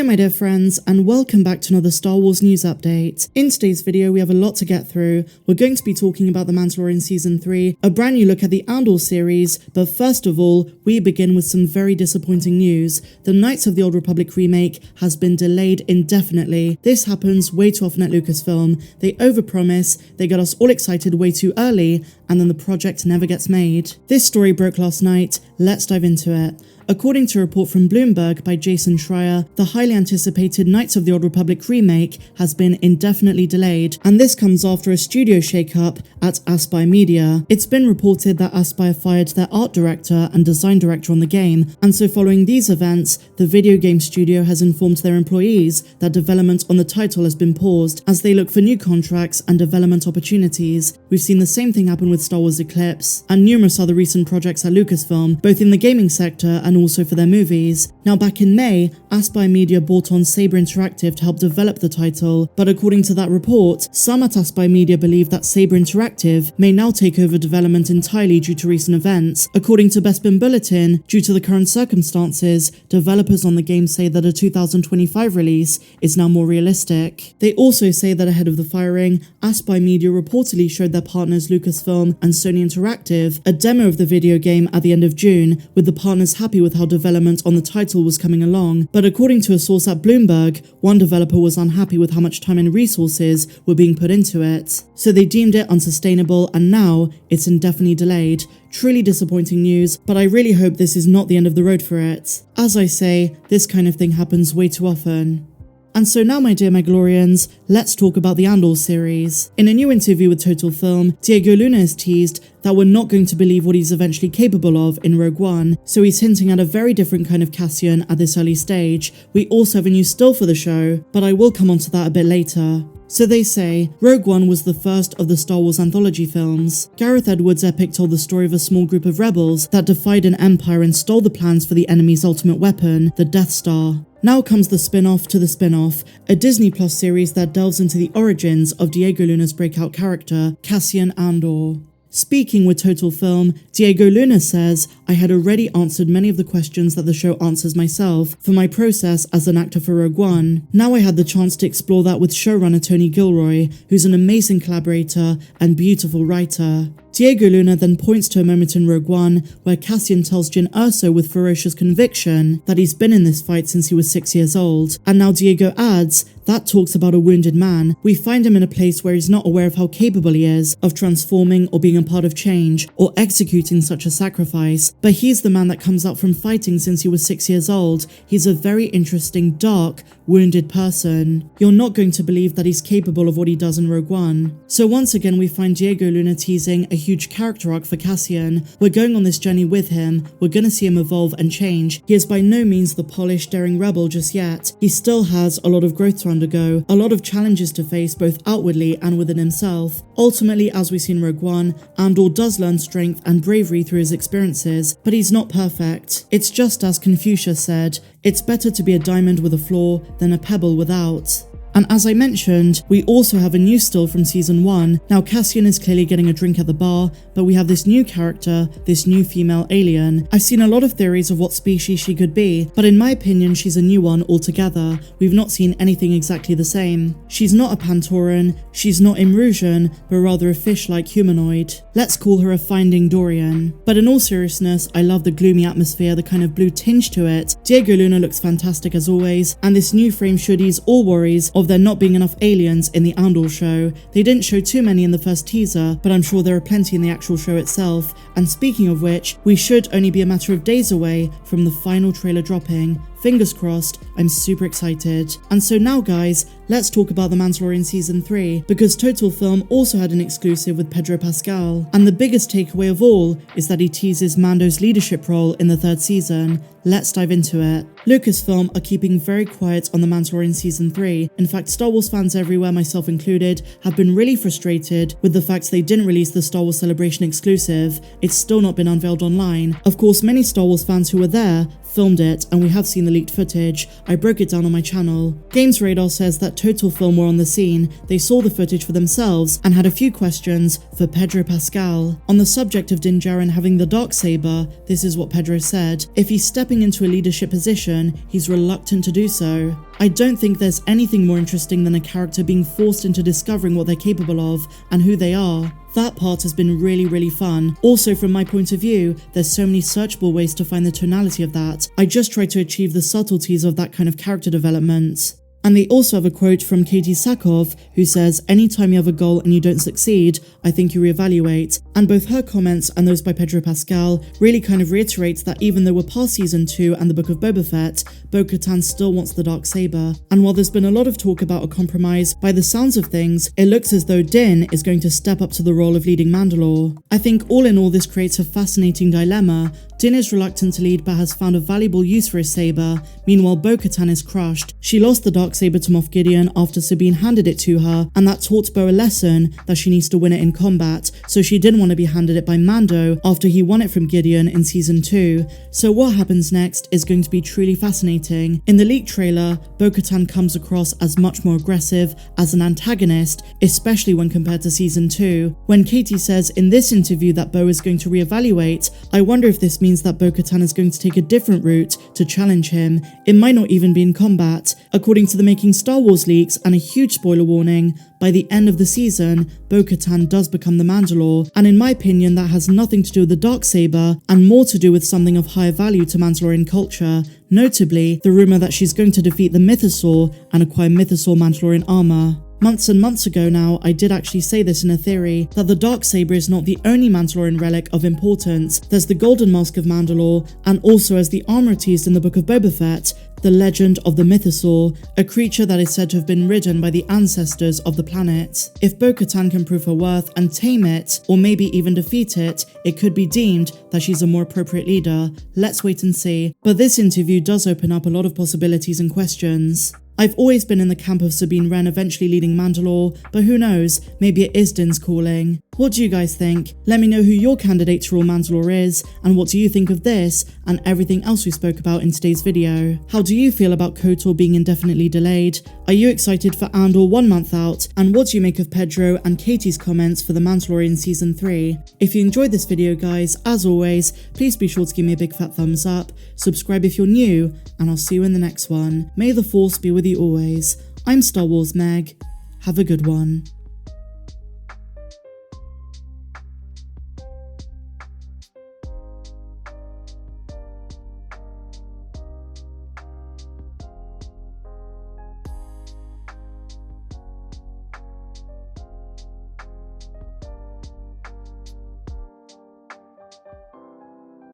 my dear friends, and welcome back to another Star Wars news update. In today's video, we have a lot to get through. We're going to be talking about The Mandalorian Season 3, a brand new look at the Andor series, but first of all, we begin with some very disappointing news. The Knights of the Old Republic remake has been delayed indefinitely. This happens way too often at Lucasfilm. They overpromise, they get us all excited way too early, and then the project never gets made. This story broke last night. Let's dive into it. According to a report from Bloomberg by Jason Schreier, the highly anticipated Knights of the Old Republic remake has been indefinitely delayed, and this comes after a studio shakeup at Aspire Media. It's been reported that Aspire fired their art director and design director on the game, and so following these events, the video game studio has informed their employees that development on the title has been paused as they look for new contracts and development opportunities. We've seen the same thing happen with Star Wars Eclipse, and numerous other recent projects at Lucasfilm, both in the gaming sector and also for their movies. Now back in May, Aspire Media bought on Saber Interactive to help develop the title, but according to that report, some at Aspire Media believe that Saber Interactive may now take over development entirely due to recent events. According to Bespin Bulletin, due to the current circumstances, developers on the game say that a 2025 release is now more realistic. They also say that ahead of the firing, Aspire Media reportedly showed their partners Lucasfilm and Sony Interactive a demo of the video game at the end of June, with the partners happy with how development on the title was coming along, but according to a source at Bloomberg, one developer was unhappy with how much time and resources were being put into it. So they deemed it unsustainable, and now it's indefinitely delayed. Truly disappointing news, but I really hope this is not the end of the road for it. As I say, this kind of thing happens way too often. And so now, my dear Mandalorians, let's talk about the Andor series. In a new interview with Total Film, Diego Luna is teased that we're not going to believe what he's eventually capable of in Rogue One, so he's hinting at a very different kind of Cassian at this early stage. We also have a new still for the show, but I will come onto that a bit later. So they say, Rogue One was the first of the Star Wars anthology films. Gareth Edwards' epic told the story of a small group of rebels that defied an empire and stole the plans for the enemy's ultimate weapon, the Death Star. Now comes the spin-off to the spin-off, a Disney Plus series that delves into the origins of Diego Luna's breakout character, Cassian Andor. Speaking with Total Film, Diego Luna says, I had already answered many of the questions that the show answers myself for my process as an actor for Rogue One. Now I had the chance to explore that with showrunner Tony Gilroy, who's an amazing collaborator and beautiful writer. Diego Luna then points to a moment in Rogue One where Cassian tells Jyn Erso with ferocious conviction that he's been in this fight since he was 6 years old. And now Diego adds, that talks about a wounded man. We find him in a place where he's not aware of how capable he is of transforming or being a part of change or executing such a sacrifice. But he's the man that comes out from fighting since he was 6 years old. He's a very interesting, dark, wounded person. You're not going to believe that he's capable of what he does in Rogue One. So once again, we find Diego Luna teasing a huge character arc for Cassian. We're going on this journey with him. We're gonna see him evolve and change. He is by no means the polished, daring rebel just yet. He still has a lot of growth to undergo, a lot of challenges to face both outwardly and within himself. Ultimately, as we see in Rogue One, Andor does learn strength and bravery through his experiences, but he's not perfect. It's just as Confucius said, it's better to be a diamond with a flaw than a pebble without. And as I mentioned, we also have a new still from Season 1. Now Cassian is clearly getting a drink at the bar, but we have this new character, this new female alien. I've seen a lot of theories of what species she could be, but in my opinion she's a new one altogether. We've not seen anything exactly the same. She's not a Pantoran, she's not Imrusian, but rather a fish-like humanoid. Let's call her a Finding Dorian. But in all seriousness, I love the gloomy atmosphere, the kind of blue tinge to it. Diego Luna looks fantastic as always, and this new frame should ease all worries of there not being enough aliens in the Andor show. They didn't show too many in the first teaser, but I'm sure there are plenty in the actual show itself. And speaking of which, we should only be a matter of days away from the final trailer dropping. Fingers crossed, I'm super excited. And so now guys, let's talk about The Mandalorian Season 3, because Total Film also had an exclusive with Pedro Pascal. And the biggest takeaway of all is that he teases Mando's leadership role in the third season. Let's dive into it. Lucasfilm are keeping very quiet on The Mandalorian Season 3. In fact, Star Wars fans everywhere, myself included, have been really frustrated with the fact they didn't release the Star Wars Celebration exclusive. It's still not been unveiled online. Of course, many Star Wars fans who were there filmed it, and we have seen the leaked footage. I broke it down on my channel. Games Radar says that Total Film were on the scene, they saw the footage for themselves, and had a few questions for Pedro Pascal. On the subject of Djarin having the Darksaber, this is what Pedro said. If he's stepping into a leadership position, he's reluctant to do so. I don't think there's anything more interesting than a character being forced into discovering what they're capable of and who they are. That part has been really fun. Also, from my point of view, there's so many searchable ways to find the tonality of that. I just try to achieve the subtleties of that kind of character development. And they also have a quote from Katee Sackhoff, who says, "Anytime you have a goal and you don't succeed, I think you reevaluate." And both her comments and those by Pedro Pascal really kind of reiterate that even though we're past season 2 and the Book of Boba Fett, Bo-Katan still wants the Darksaber. And while there's been a lot of talk about a compromise, by the sounds of things, it looks as though Din is going to step up to the role of leading Mandalore. I think all in all this creates a fascinating dilemma. Din is reluctant to lead but has found a valuable use for his saber. Meanwhile, Bo-Katan is crushed. She lost the Darksaber to Moff Gideon after Sabine handed it to her, and that taught Bo a lesson that she needs to win it in combat, so she didn't want to be handed it by Mando after he won it from Gideon in season 2. So what happens next is going to be truly fascinating. In the leaked trailer, Bo-Katan comes across as much more aggressive as an antagonist, especially when compared to season 2. When Katee says in this interview that Bo is going to reevaluate, I wonder if this means that Bo-Katan is going to take a different route to challenge him. It might not even be in combat. According to the Making Star Wars leaks, and a huge spoiler warning, by the end of the season, Bo-Katan does become the Mandalore, and in my opinion that has nothing to do with the Darksaber and more to do with something of higher value to Mandalorian culture, notably the rumour that she's going to defeat the Mythosaur and acquire Mythosaur Mandalorian armour. Months and months ago now, I did actually say this in a theory, that the Darksaber is not the only Mandalorian relic of importance. There's the Golden Mask of Mandalore, and also as the armor teased in the Book of Boba Fett, the legend of the Mythosaur, a creature that is said to have been ridden by the ancestors of the planet. If Bo-Katan can prove her worth and tame it, or maybe even defeat it, it could be deemed that she's a more appropriate leader. Let's wait and see. But this interview does open up a lot of possibilities and questions. I've always been in the camp of Sabine Wren eventually leading Mandalore, but who knows, maybe it is Din's calling. What do you guys think? Let me know who your candidate to rule Mandalore is, and what do you think of this and everything else we spoke about in today's video. How do you feel about KOTOR being indefinitely delayed? Are you excited for Andor 1 month out? And what do you make of Pedro and Katee's comments for The Mandalorian Season 3? If you enjoyed this video guys, as always, please be sure to give me a big fat thumbs up, subscribe if you're new, and I'll see you in the next one. May the Force be with you always. I'm Star Wars Meg. Have a good one.